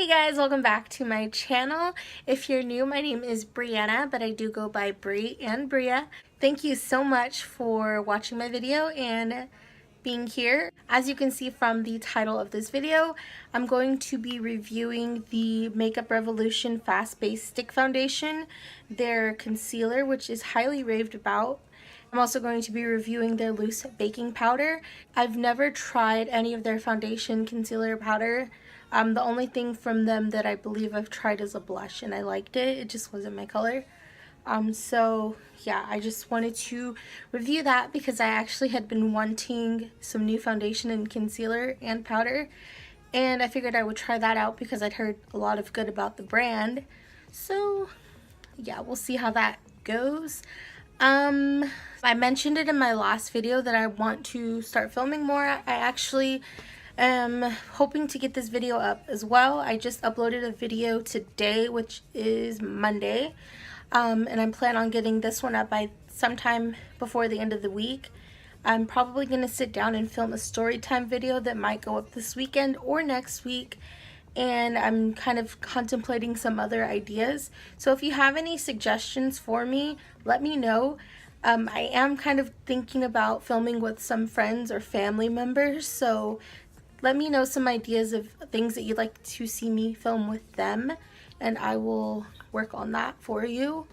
Hey guys, welcome back to my channel. If you're new, my name is Brianna, but I do go by Bri and Bria. Thank you so much for watching my video and being here. As you can see from the title of this video, I'm going to be reviewing the Makeup Revolution Fast Base Stick Foundation, their concealer, which is highly raved about. I'm also going to be reviewing their loose baking powder. I've never tried any of their foundation, concealer, powder. The only thing from them that I believe I've tried is a blush, and I liked it. It just wasn't my color. So yeah, I just wanted to review that because I actually had been wanting some new foundation and concealer and powder, and I figured I would try that out because I'd heard a lot of good about the brand. So yeah, we'll see how that goes. I mentioned it in my last video that I want to start filming more. I actually am hoping to get this video up as well. I just uploaded a video today, which is Monday, and I'm planning on getting this one up by sometime before the end of the week. I'm probably going to sit down and film a story time video that might go up this weekend or next week, and I'm kind of contemplating some other ideas. So if you have any suggestions for me, let me know. I am kind of thinking about filming with some friends or family members, so let me know some ideas of things that you'd like to see me film with them, and I will work on that for you.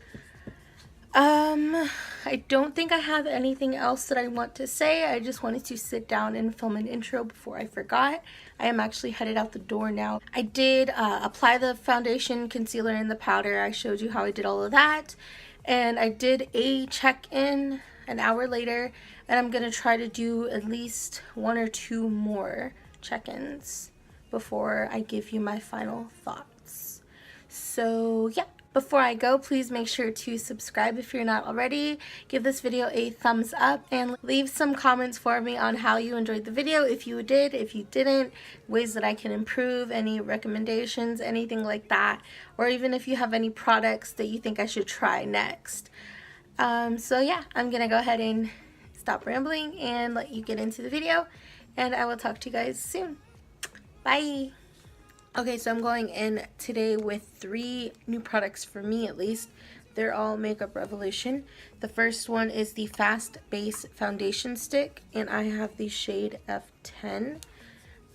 I don't think I have anything else that I want to say. I just wanted to sit down and film an intro before I forgot. I am actually headed out the door now. I did apply the foundation, concealer, and the powder. I showed you how I did all of that. And I did a check-in an hour later, and I'm going to try to do at least 1 or 2 more check-ins before I give you my final thoughts. So yeah, before I go, please make sure to subscribe if you're not already. Give this video a thumbs up and leave some comments for me on how you enjoyed the video, if you did, if you didn't, ways that I can improve, any recommendations, anything like that, or even if you have any products that you think I should try next. So yeah, I'm gonna go ahead and stop rambling and let you get into the video, and I will talk to you guys soon. Bye! Okay, so I'm going in today with 3 new products for me at least. They're all Makeup Revolution. The first one is the Fast Base Foundation Stick, and I have the shade F10.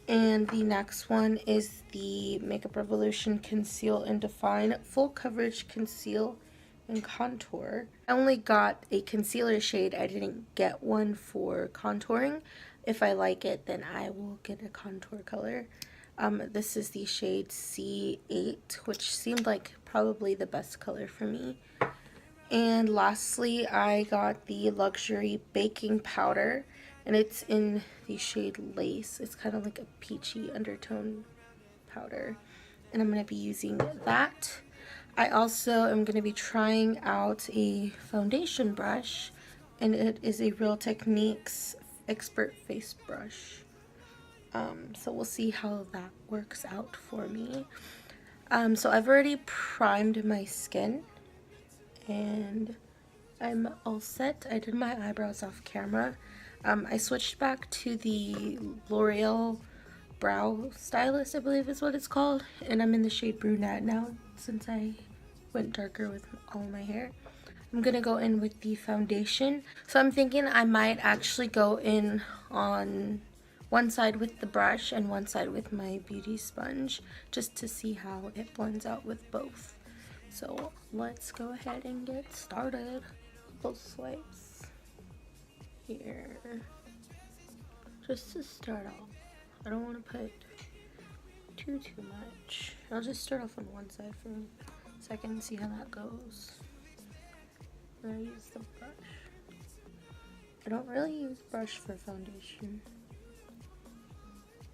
And the next one is the Makeup Revolution Conceal and Define Full Coverage Conceal and Contour. I only got a concealer shade. I didn't get one for contouring. If I like it, then I will get a contour color. This is the shade C8, which seemed like probably the best color for me. And lastly, I got the Luxury Baking Powder, and it's in the shade Lace. It's kind of like a peachy undertone powder, and I'm going to be using that. I also am going to be trying out a foundation brush, and it is a Real Techniques Expert Face Brush. So we'll see how that works out for me. So I've already primed my skin, and I'm all set. I did my eyebrows off camera. I switched back to the L'Oreal Brow Stylist, I believe is what it's called, and I'm in the shade Brunette now since I went darker with all my hair. I'm gonna go in with the foundation. So I'm thinking I might actually go in on one side with the brush and one side with my beauty sponge, just to see how it blends out with both. So let's go ahead and get started. Both swipes here, just to start off. I don't want to put too much. I'll just start off on one side for a second and see how that goes. I use the brush. I don't really use brush for foundation,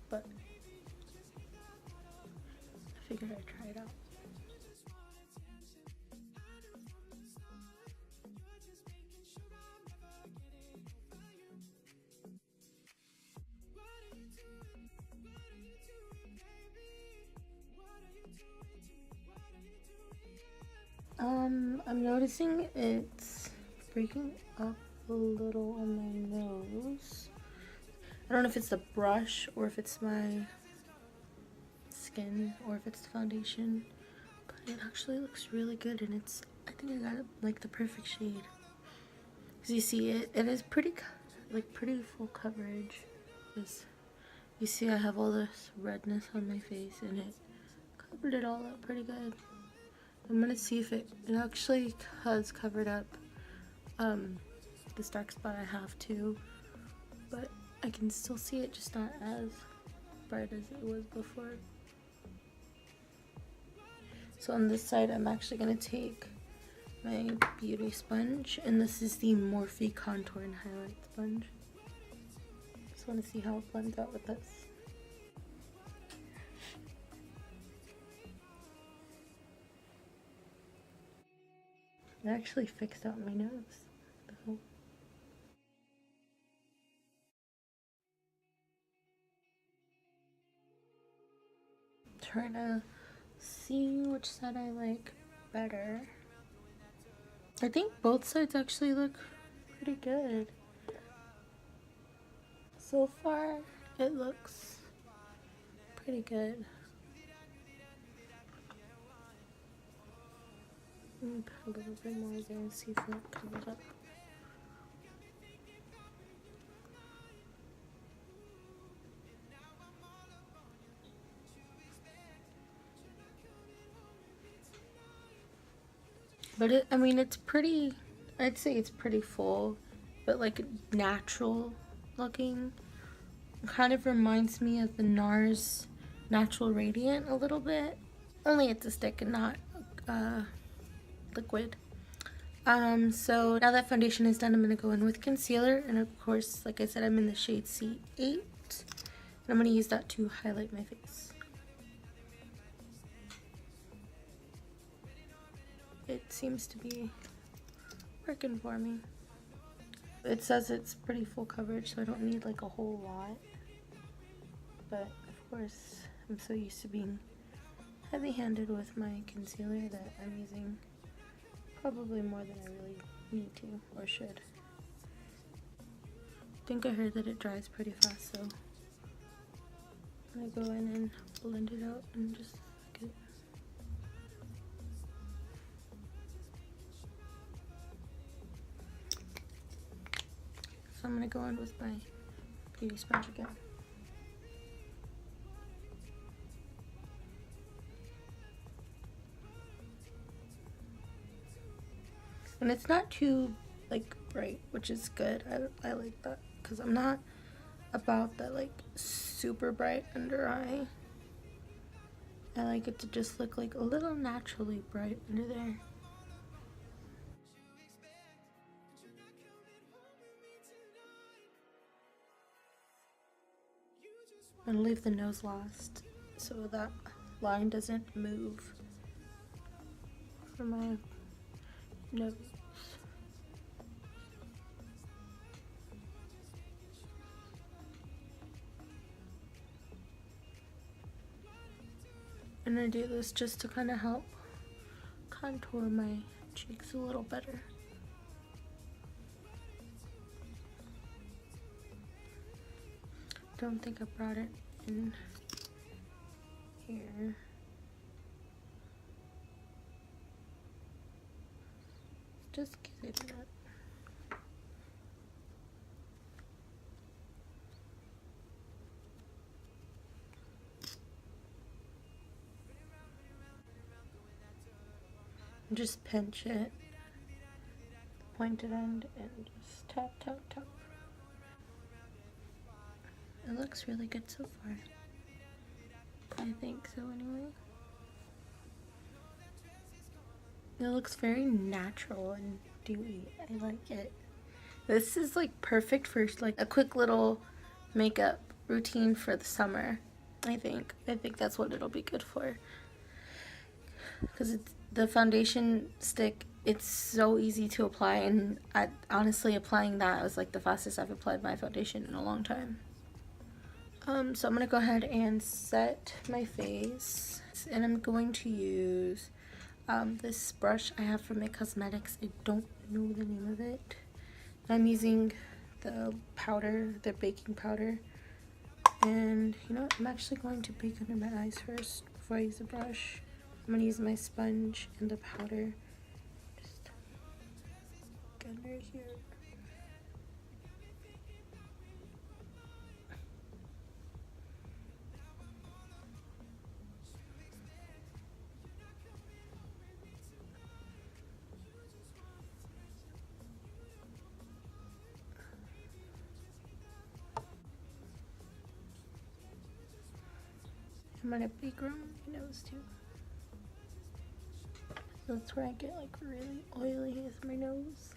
but I figured I'd try it out. I'm noticing it's breaking up a little on my nose. I don't know if it's the brush or if it's my skin or if it's the foundation, but it actually looks really good, and I think I got like the perfect shade. As you see, it is pretty full coverage. You see I have all this redness on my face, and it covered it all up pretty good. I'm gonna see if it actually has covered up this dark spot I have too, but I can still see it, just not as bright as it was before. So on this side, I'm actually gonna take my beauty sponge, and this is the Morphe Contour and Highlight Sponge. Just want to see how it blends out with this. It actually fixed out my nose. Trying to see which side I like better. I think both sides actually look pretty good. So far, it looks pretty good. Let me put a little bit more there and see if it comes up. But I mean, it's pretty, I'd say it's pretty full, but like natural looking. It kind of reminds me of the NARS Natural Radiant a little bit. Only it's a stick and not liquid. So now that foundation is done, I'm going to go in with concealer. And of course, like I said, I'm in the shade C8. And I'm going to use that to highlight my face. It seems to be working for me. It says it's pretty full coverage, so I don't need like a whole lot. But of course, I'm so used to being heavy-handed with my concealer that I'm using probably more than I really need to or should. I think I heard that it dries pretty fast, so I'm gonna go in and blend it out and just get it. So I'm gonna go in with my beauty sponge again. And it's not too like bright, which is good. I like that because I'm not about that like super bright under eye. I like it to just look like a little naturally bright under there. I'm gonna leave the nose last so that line doesn't move from my nose. And I do this just to kind of help contour my cheeks a little better. Don't think I brought it in here. Just give it that. Just pinch it, pointed end, and just tap, tap, tap. It looks really good so far. I think so anyway. It looks very natural and dewy. I like it. This is like perfect for like a quick little makeup routine for the summer. I think that's what it'll be good for. Because it's the foundation stick, it's so easy to apply, and honestly applying that was like the fastest I've applied my foundation in a long time. So I'm gonna go ahead and set my face, and I'm going to use this brush I have from It Cosmetics. I don't know the name of it. I'm using the powder, the baking powder, And you know what? I'm actually going to bake under my eyes first before I use the brush. I'm gonna use my sponge and the powder. Just get under here. I'm gonna bake around my nose too. That's where I get like really oily with my nose.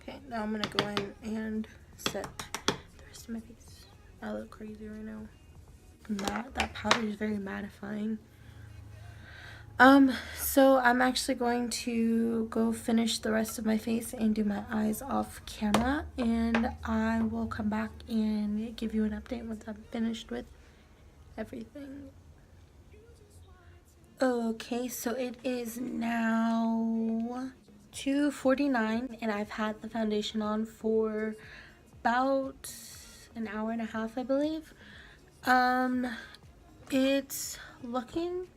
Okay, now I'm gonna go in and set the rest of my face. I look crazy right now. That powder is very mattifying. So I'm actually going to go finish the rest of my face and do my eyes off camera, and I will come back and give you an update once I'm finished with everything. Okay, so it is now 2:49 and I've had the foundation on for about an hour and a half, I believe. It's looking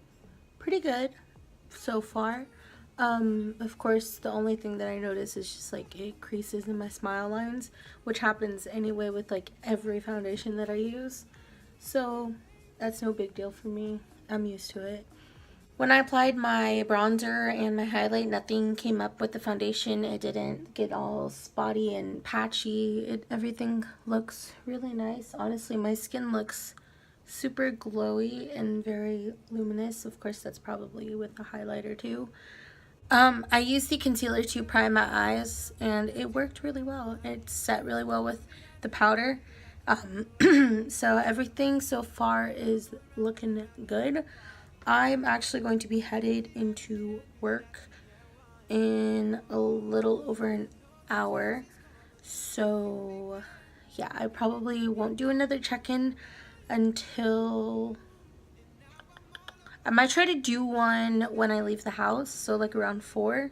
pretty good so far. Of course, the only thing that I notice is just like it creases in my smile lines, which happens anyway with like every foundation that I use. So that's no big deal for me. I'm used to it. When I applied my bronzer and my highlight, nothing came up with the foundation. It didn't get all spotty and patchy. Everything looks really nice. Honestly, my skin looks super glowy and very luminous. Of course, that's probably with the highlighter too. I used the concealer to prime my eyes and it worked really well. It set really well with the powder. So everything so far is looking good. I'm actually going to be headed into work in a little over an hour. So yeah, I probably won't do another check-in until I might try to do one when I leave the house, so like around 4,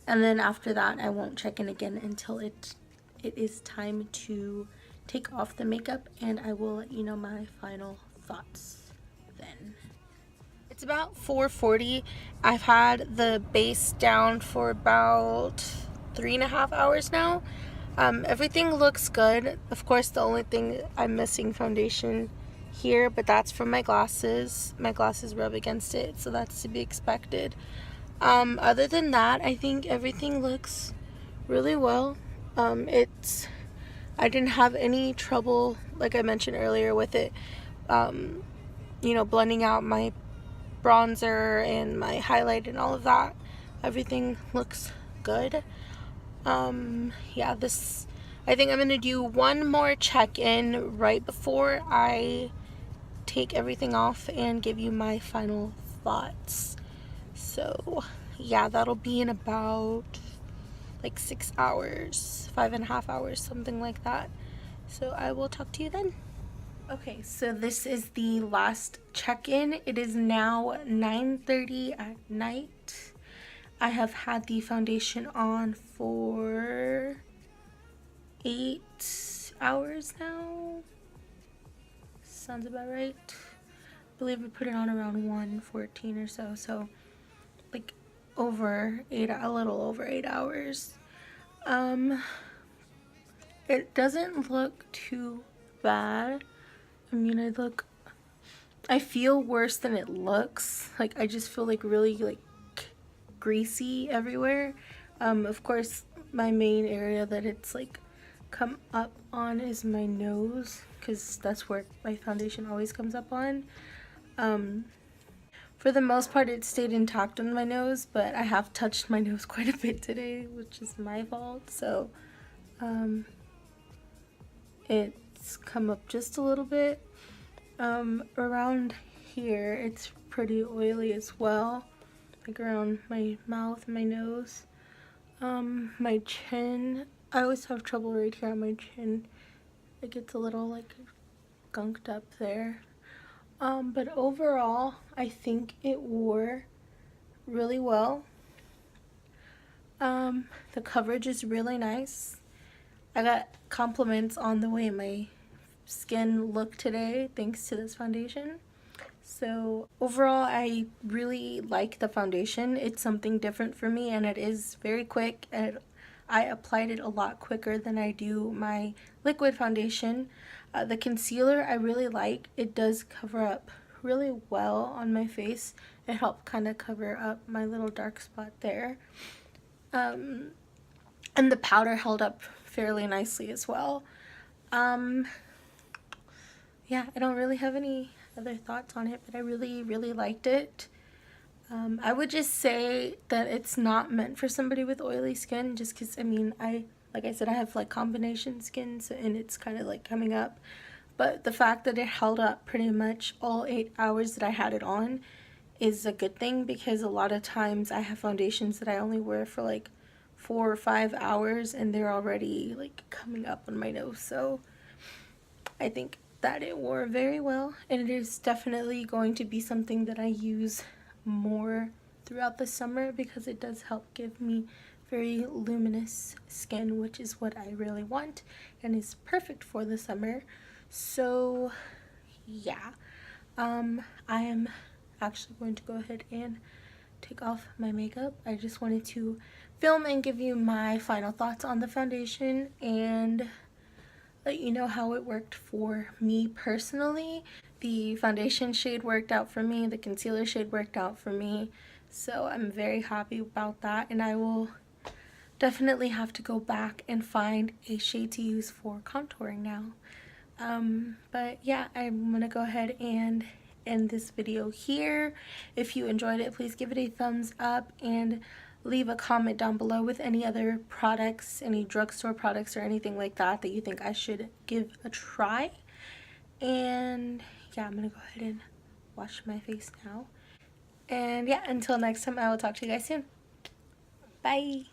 and then after that I won't check in again until it is time to take off the makeup, and I will let you know my final thoughts then. It's about 4:40. I've had the base down for about 3.5 hours now. Everything looks good. Of course, the only thing I'm missing foundation here, but that's from my glasses. My glasses rub against it, so that's to be expected. Other than that, I think everything looks really well. I didn't have any trouble, like I mentioned earlier, with it, you know, blending out my bronzer and my highlight and all of that. Everything looks good. Yeah, I think I'm gonna do one more check-in right before I take everything off and give you my final thoughts. So yeah, that'll be in about like 6 hours, 5.5 hours, something like that. So I will talk to you then. Okay, so this is the last check-in. It is now 9:30 at night. I have had the foundation on for 8 hours now. Sounds about right. I believe I put it on around 1:14 or so. So like a little over 8 hours. It doesn't look too bad. I mean, I feel worse than it looks. Like I just feel like really like greasy everywhere. Of course, my main area that it's like come up on is my nose, because that's where my foundation always comes up on. For the most part, it stayed intact on my nose, but I have touched my nose quite a bit today, which is my fault. So it's come up just a little bit. Around here, it's pretty oily as well, like around my mouth and my nose. My chin, I always have trouble right here on my chin. It gets a little like gunked up there. But overall, I think it wore really well. The coverage is really nice. I got compliments on the way my skin looked today thanks to this foundation. So overall, I really like the foundation. It's something different for me, and it is very quick, and I applied it a lot quicker than I do my liquid foundation. The concealer I really like. It does cover up really well on my face. It helped kind of cover up my little dark spot there. And the powder held up fairly nicely as well. Yeah, I don't really have any other thoughts on it, but I really, really liked it. I would just say that it's not meant for somebody with oily skin, just because, I mean, like I said, I have like combination skins and it's kind of like coming up. But the fact that it held up pretty much all 8 hours that I had it on is a good thing, because a lot of times I have foundations that I only wear for like 4 or 5 hours and they're already like coming up on my nose. So I think that it wore very well, and it is definitely going to be something that I use more throughout the summer, because it does help give me very luminous skin, which is what I really want and is perfect for the summer. So yeah, I am actually going to go ahead and take off my makeup. I just wanted to film and give you my final thoughts on the foundation and let you know how it worked for me personally. The foundation shade worked out for me, the concealer shade worked out for me, so I'm very happy about that, and I will definitely have to go back and find a shade to use for contouring now. But yeah, I'm gonna go ahead and end this video here. If you enjoyed it, please give it a thumbs up and leave a comment down below with any other products, any drugstore products or anything like that that you think I should give a try. And yeah, I'm gonna go ahead and wash my face now. And yeah, until next time, I will talk to you guys soon. Bye.